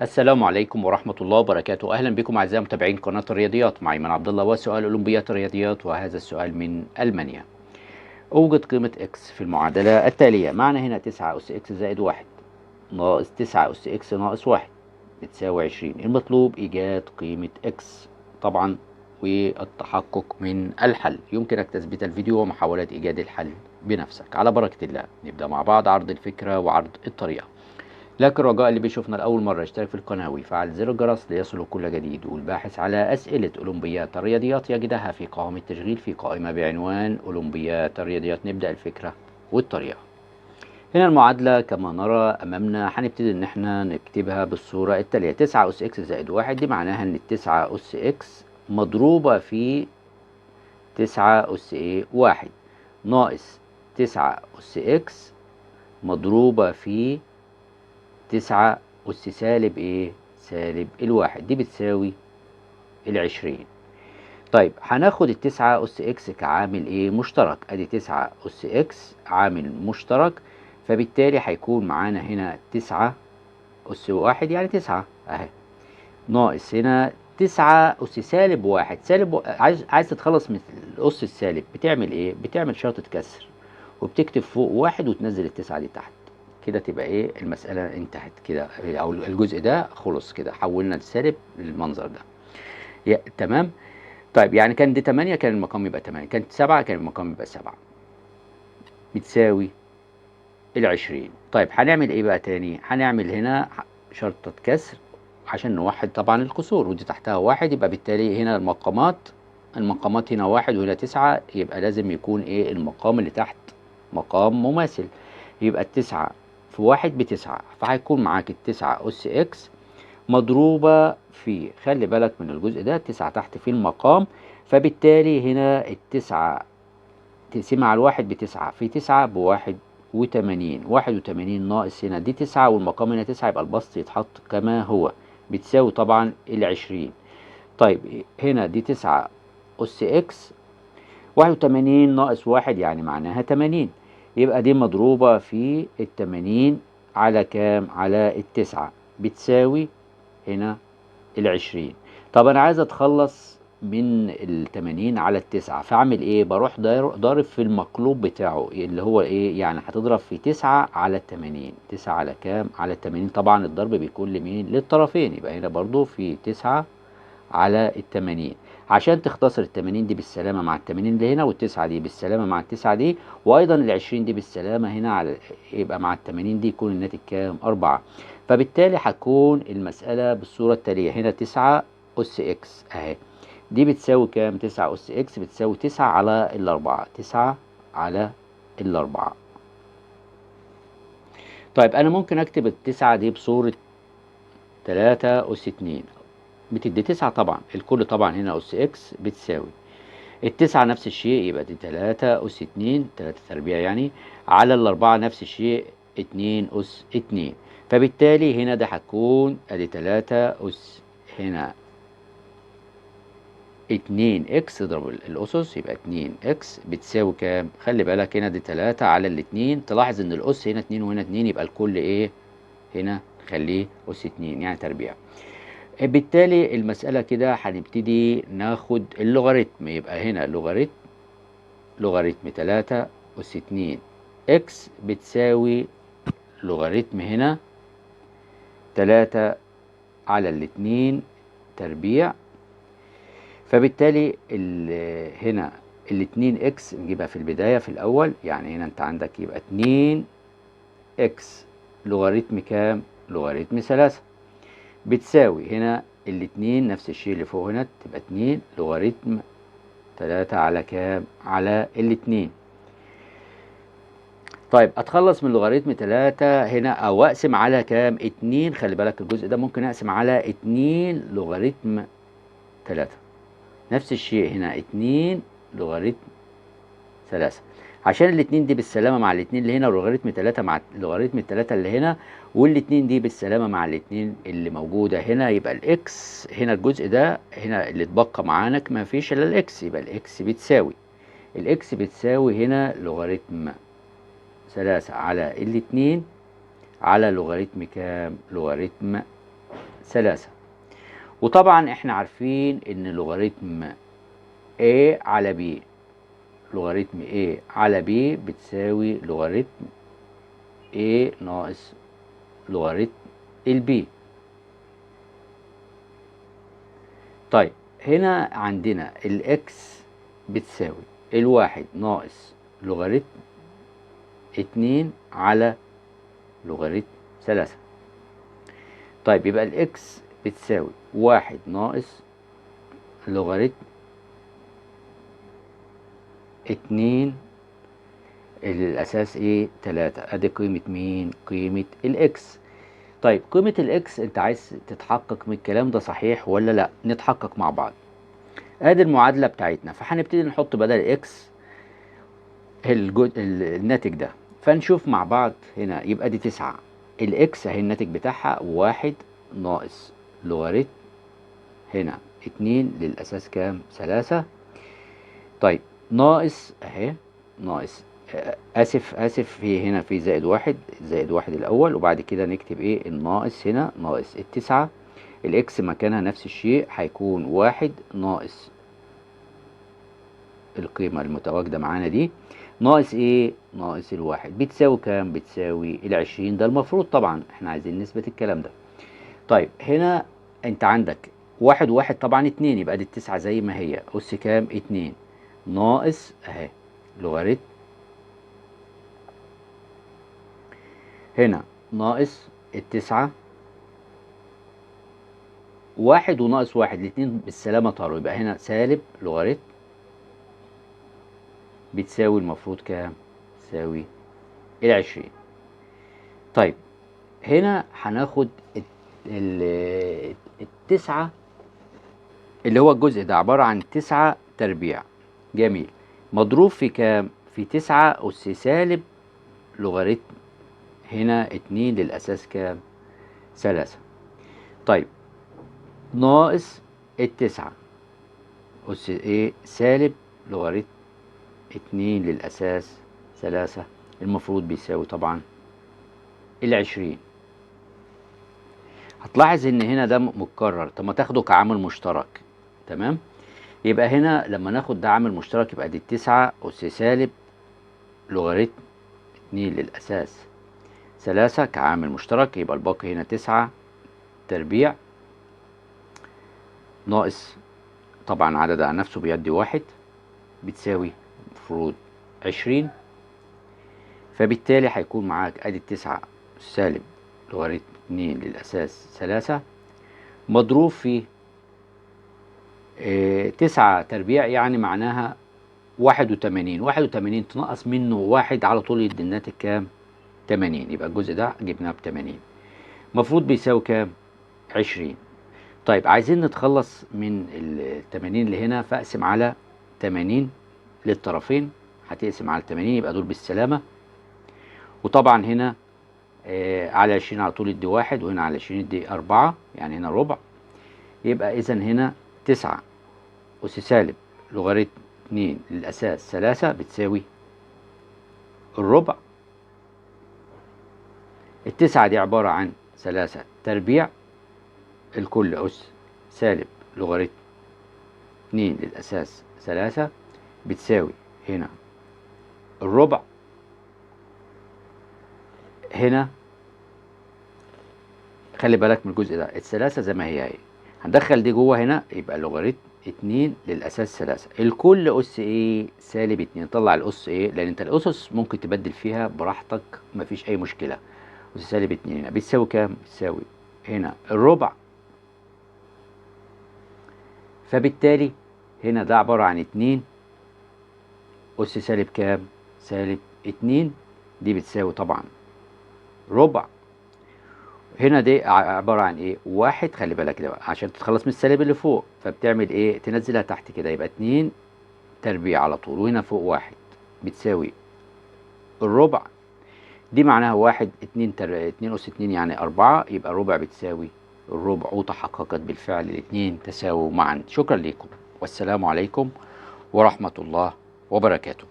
السلام عليكم ورحمة الله وبركاته. أهلا بكم أعزائي متابعين قناة الرياضيات، معي من عبد الله وسؤال أولمبيات الرياضيات، وهذا السؤال من ألمانيا. أوجد قيمة إكس في المعادلة التالية. معنى هنا 9 أس إكس زائد 1 ناقص 9 أس إكس ناقص 1 بتساوي 20. المطلوب إيجاد قيمة إكس طبعا والتحقق من الحل. يمكنك تثبيت الفيديو ومحاولة إيجاد الحل بنفسك. على بركة الله نبدأ مع بعض عرض الفكرة وعرض الطريقة. لكن رجاء اللي بيشوفنا لأول مرة يشترك في القناة ويفعل زر الجرس ليصله كل جديد، والباحث على أسئلة أولمبيات الرياضيات يجدها في قائمة التشغيل في قائمة بعنوان أولمبيات الرياضيات. نبدأ الفكرة والطريقة. هنا المعادلة كما نرى أمامنا، هنبتدي إن احنا نكتبها بالصورة التالية. 9 أس إكس زائد 1 دي معناها إن 9 أس إكس مضروبة في 9 أس إيه 1 ناقص 9 أس إكس مضروبة في 9 أس سالب إيه؟ سالب الواحد، دي بتساوي 20. طيب هناخد 9 أس إكس كعامل إيه؟ مشترك. أدي 9 أس إكس عامل مشترك، فبالتالي هيكون معانا هنا 9 أس واحد يعني 9 أهي، ناقص هنا 9 أس سالب واحد. عايز تتخلص من الأس السالب، بتعمل إيه؟ بتعمل شرطة كسر وبتكتب فوق واحد وتنزل التسعة دي تحت. كده تبقى ايه؟ المسألة انتهت كده، او الجزء ده خلص كده، حولنا السالب للمنظر ده. تمام. طيب يعني كان دي 8 كان المقام يبقى 8، كانت 7 كان المقام يبقى 7، بتساوي 20. طيب هنعمل ايه بقى تاني؟ هنعمل هنا شرطة كسر عشان نوحد طبعا الكسور، ودي تحتها واحد، يبقى بالتالي هنا المقامات هنا واحد وهنا 9، يبقى لازم يكون ايه المقام اللي تحت مقام مماثل. يبقى التسعة في واحد بتسعة، فهيكون معاك التسعة أس إكس مضروبة في، خلي بالك من الجزء ده، التسعة تحت في المقام، فبالتالي هنا التسعة تقسيم على الواحد بتسعة، في تسعة بواحد وتمانين، 81 ناقص هنا دي 9 والمقام هنا 9، يبقى البسط يتحط كما هو، بتساوي طبعا 20. طيب هنا دي 9 أس إكس، 81 ناقص 1 يعني معناها 80، يبقى دي مضروبة في 80 على كام؟ على التسعة، بتساوي هنا 20. طب أنا عايز أتخلص من 80 على التسعة، فأعمل إيه؟ بروح ضارب في المقلوب بتاعه اللي هو إيه؟ يعني هتضرب في 9 على 80. 9 على كام؟ على 80. طبعا الضرب بيكون لمين؟ للطرفين، يبقى هنا برضو في 9 على 80، عشان تختصر 80 دي بالسلامة مع 80 اللي هنا، والتسعة دي بالسلامة مع التسعة دي، وأيضا 20 دي بالسلامة هنا على، يبقى مع 80 دي يكون الناتج كام؟ 4. فبالتالي هتكون المسألة بالصورة التالية. هنا 9 أس إكس أهي، دي بتساوي كام؟ 9 أس إكس بتساوي 9 على الأربعة، 9 على الأربعة. طيب أنا ممكن أكتب التسعة دي بصورة 3 أس 2، بتدي 9 طبعا، الكل طبعا هنا أس إكس بتساوي التسعة نفس الشيء، يبقى دي 3 أس 2، 3 تربيع يعني، على الأربعة نفس الشيء 2 أس 2. فبالتالي هنا ده هتكون أدي 3 أس هنا 2 إكس، اضرب الأسس يبقى 2 إكس بتساوي كام؟ خلي بالك هنا دي 3 على الاتنين، تلاحظ إن الأس هنا 2 وهنا 2، يبقى الكل إيه؟ هنا خليه أس 2 يعني تربيع. بالتالي المسألة كده هنبتدي ناخد اللوغاريتم، يبقى هنا لوغاريتم 3 أس 2 إكس بتساوي لوغاريتم هنا 3 على الاتنين تربيع. فبالتالي هنا الاتنين إكس نجيبها في البداية في الأول، يعني هنا أنت عندك يبقى 2 إكس لوغاريتم كام؟ لوغاريتم 3 بتساوي هنا الاتنين نفس الشيء اللي فوق هنا، تبقى 2 لوغاريتم 3 على كام؟ على الاتنين. طيب اتخلص من لوغاريتم 3 هنا، او اقسم على كام؟ 2. خلي بالك الجزء ده ممكن اقسم على 2 لوغاريتم 3، نفس الشيء هنا 2 لوغاريتم 3، عشان الاتنين دي بالسلامة مع الاتنين اللي هنا، ولوغاريتم 3 مع لوغاريتم 3 اللي هنا، والاتنين دي بالسلامة مع الاتنين اللي موجودة هنا، يبقى الاكس هنا الجزء ده هنا اللي اتبقى معانا ما فيش الا الاكس، يبقى الاكس بتساوي هنا لوغاريتم 3 على الاتنين على لوغاريتم كام؟ لوغاريتم 3. وطبعا احنا عارفين ان لوغاريتم A على B، لوغاريتم A على B بتساوي لوغاريتم A ناقص لوغاريتم البي. طيب هنا عندنا الاكس بتساوي الواحد ناقص لوغاريتم 2 على لوغاريتم 3. طيب يبقى الاكس بتساوي واحد ناقص لوغاريتم 2 اللي الاساس ايه 3. ادي قيمة مين؟ قيمة الاكس. طيب قيمة الاكس انت عايز تتحقق من الكلام ده صحيح ولا لا؟ نتحقق مع بعض. ادي المعادلة بتاعتنا، فهنبتدي نحط بدل اكس الناتج ده، فنشوف مع بعض. هنا يبقى دي 9، الاكس اهي الناتج بتاعها واحد ناقص لوغاريتم هنا 2 للاساس كام؟ 3. طيب ناقص اهي، ناقص اسف في هنا في زائد واحد، زائد واحد الاول، وبعد كده نكتب ايه الناقص هنا ناقص التسعة. الاكس مكانها نفس الشيء، هيكون واحد ناقص القيمة المتواجدة معانا دي ناقص ايه؟ ناقص الواحد، بتساوي كام؟ بتساوي العشرين. ده المفروض، طبعا احنا عايزين نثبت الكلام ده. طيب هنا انت عندك واحد وواحد طبعا اتنين، يبقى دي التسعة زي ما هي، أس كام؟ اتنين ناقص اهي لوغاريتم هنا ناقص التسعة، واحد وناقص واحد الاتنين بالسلامة طاروا، يبقى هنا سالب لوغاريتم بتساوي المفروض كام؟ تساوي العشرين. طيب هنا هناخد التسعة اللي هو الجزء ده عبارة عن 9 تربيع. جميل. مضروب في كام؟ في 9 أس سالب لوغاريتم هنا 2 للأساس كام؟ 3. طيب ناقص التسعة أس إيه؟ سالب لوغاريتم 2 للأساس 3، المفروض بيساوي طبعا العشرين. هتلاحظ إن هنا ده متكرر، طب ما تاخده كعامل مشترك. تمام؟ يبقى هنا لما ناخد ده عامل مشترك يبقى دي 9 أس سالب لوغاريتم 2 للأساس 3 كعامل مشترك، يبقى الباقي هنا 9 تربيع ناقص طبعا عدد على نفسه بيدي واحد بتساوي المفروض 20. فبالتالي هيكون معاك ادي 9 سالب لوغاريتم 2 للأساس 3 مضروب في 9 تربيع، يعني معناها 81. 81 تنقص منه واحد على طول يدي الناتج كام؟ 80. يبقى الجزء ده جبناه ب 80، المفروض بيساوي كام؟ 20. طيب عايزين نتخلص من ال 80 اللي هنا، فاقسم على 80 للطرفين، هتقسم على 80 يبقى دول بالسلامة. وطبعا هنا على 20 على طول يدي واحد، وهنا على 20 يدي 4، يعني هنا ربع. يبقى إذا هنا 9 أس سالب لوغاريتم 2 للأساس 3 بتساوي الربع. التسعة دي عبارة عن 3 تربيع، الكل أس سالب لوغاريتم 2 للأساس 3 بتساوي هنا الربع. هنا خلي بالك من الجزء ده، الثلاثة زي ما هي اهي، هندخل دي جوه هنا يبقى لوغاريتم 2 للأساس 3 الكل أس إيه؟ سالب 2. طلع الأس إيه؟ لأن أنت الأسس ممكن تبدل فيها براحتك، مفيش أي مشكلة. أس سالب 2 هنا بتساوي كام؟ بتساوي هنا الربع. فبالتالي هنا ده عبارة عن 2 أس سالب كام؟ سالب 2، دي بتساوي طبعا ربع. هنا دي عبارة عن ايه؟ واحد. خلي بالك كده بقى عشان تتخلص من السالب اللي فوق، فبتعمل ايه؟ تنزلها تحت كده، يبقى 2 تربيع على طول، وهنا فوق واحد بتساوي الربع. دي معناها واحد 2 أس 2 يعني 4، يبقى ربع بتساوي الربع، وتحققت بالفعل الاتنين تساووا معا. شكرا لكم، والسلام عليكم ورحمة الله وبركاته.